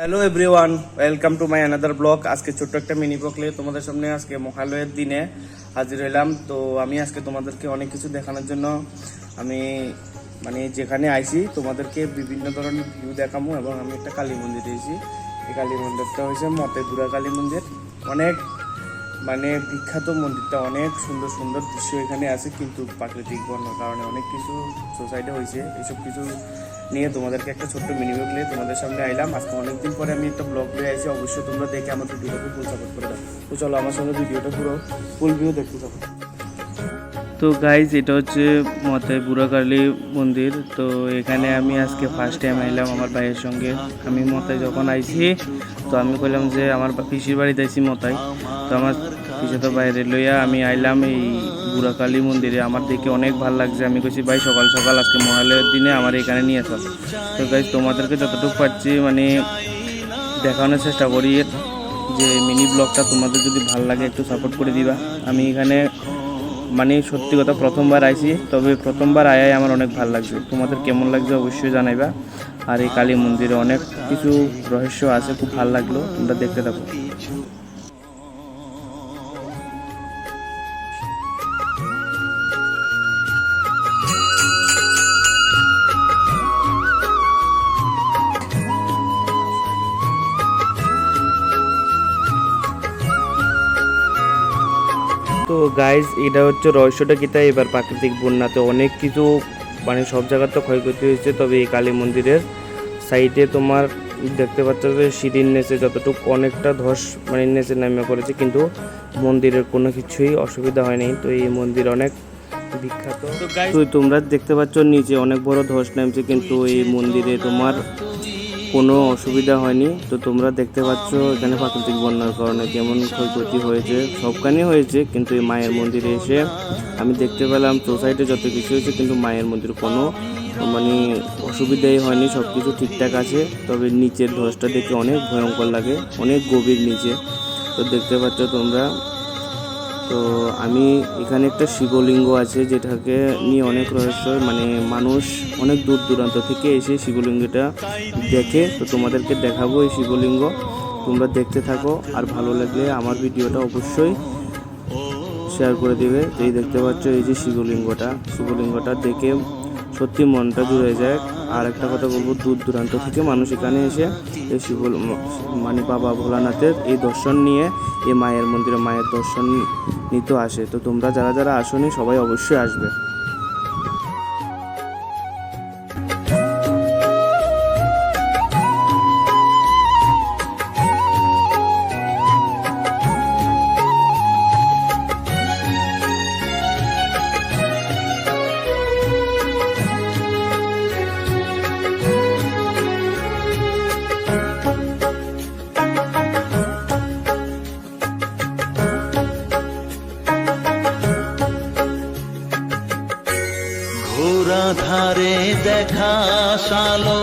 Hello everyone, welcome to my another blog. আজকে ছোট্ট একটা মিনি ব্লগ নিয়ে তোমাদের সামনে আজকে মহালয়ের দিনে হাজির হলাম। তো আমি আজকে তোমাদেরকে অনেক কিছু দেখানোর জন্য আমি যেখানে আইছি তোমাদেরকে বিভিন্ন ধরনের ভিউ দেখাবো। এবং আমি একটা কালী মন্দিরে এসেছি। এই কালী মন্দিরটা হয়েছে মতেপুরা কালী মন্দির। অনেক বিখ্যাত মন্দিরটা, অনেক সুন্দর সুন্দর দৃশ্য এখানে আছে, কিন্তু প্রাকৃতিক বন্যার কারণে অনেক কিছু সোসাইটি হয়েছে। এইসব কিছু নিয়ে তোমাদেরকে একটা ছোট্ট মিনি ব্লগ নিয়ে তোমাদের সামনে আইলাম। আজকে অনেকদিন পরে আমি একটা ব্লগ নিয়ে আইছি। অবশ্যই তোমরা দেখে আমার ভিডিওটাকে ফুল সাপোর্ট করে দাও। তো চলো আমার সঙ্গে ভিডিওটা পুরো ফুল ভিউ দেখতে থাকো। তো গাইজ, এটা হচ্ছে মতেপুরা কালী মন্দির। তো এখানে আমি আজকে ফার্স্ট টাইম আইলাম আমার ভাইয়ের সঙ্গে। আমি মতায় যখন আইছি তো আমি কইলাম যে আমার পিসির বাড়িতে আইছি মতায়। তো আমার পিসে তো বাইরে লইয়া আমি আইলাম এই বুড়া কালী মন্দিরে। আমার দেখে অনেক ভালো লাগছে। আমি কইছি ভাই সকাল সকাল আজকে মহালয়ার দিনে আমার এখানে নিয়ে আসা। তো গাইজ, তোমাদেরকে যতটুকু পারছি দেখানোর চেষ্টা করি যে মিনি ব্লগটা। তোমাদের যদি ভালো লাগে একটু সাপোর্ট করে দিবা। আমি এখানে সত্যি কথা প্রথমবার আইছি, তবে প্রথমবার আয়াই আমার অনেক ভালো লাগছে। তোমাদের কেমন লাগছে অবশ্যই জানাইবা। আর এই কালী মন্দিরে অনেক কিছু রহস্য আছে, খুব ভালো লাগলো। তোমরা দেখতে থাকো। তো গাইজ, এটা হচ্ছে রহস্যটা কিতা। এবার প্রাকৃতিক বন্যাতে অনেক কিছু সব জায়গার তো ক্ষয়ক্ষতি হয়েছে। তবে এই কালী মন্দিরের সাইডে তোমার দেখতে পাচ্ছ যে সিঁড়ির নিচে যতটুকু অনেকটা ধস নিচে নেমে পড়েছে, কিন্তু মন্দিরের কোনো কিছুই অসুবিধা হয়নি। তো এই মন্দির অনেক বিখ্যাত। তো তোমরা দেখতে পাচ্ছ নিচে অনেক বড় ধস নেমেছে, কিন্তু এই মন্দিরে তোমার কোনো অসুবিধা হয়নি। তো তোমরা দেখতে পাচ্ছ এখানে প্রাকৃতিক বন্যার কারণে কেমন ক্ষয়ক্ষতি হয়েছে, সবখানে হয়েছে। কিন্তু এই মায়ের মন্দিরে এসে আমি দেখতে পেলাম সোসাইটি যত কিছু হয়েছে, কিন্তু মায়ের মন্দির কোনো অসুবিধাই হয়নি, সব কিছু ঠিকঠাক আছে। তবে নিচের ধসটা দেখে অনেক ভয়ঙ্কর লাগে, অনেক গভীর নিচে। তো দেখতে পাচ্ছ তোমরা। তো আমি এখানে একটা শিবলিঙ্গ আছে, যেটাকে নিয়ে অনেক রহস্য। মানুষ অনেক দূর দূরান্ত থেকে এসে শিবলিঙ্গটা দেখে। তো তোমাদেরকে দেখাবো এই শিবলিঙ্গ, তোমরা দেখতে থাকো। আর ভালো লাগলে আমার ভিডিওটা অবশ্যই শেয়ার করে দেবে। তো এই দেখতে পাচ্ছ এই যে শিবলিঙ্গটা দেখে সত্যি মনটা জুড়ে যায়। আর একটা কথা বলবো, দূর দূরান্ত থেকে মানুষ এখানে এসে এই বাবা ভোলানাথের এই দর্শন নিয়ে এই মায়ের মন্দিরে মায়ের দর্শন নিতে আসে। তো তোমরা যারা যারা আসোনি সবাই অবশ্যই আসবে। ঘোড়া ধারে দেখা সালো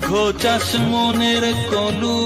ঘোচাস মনের কলু।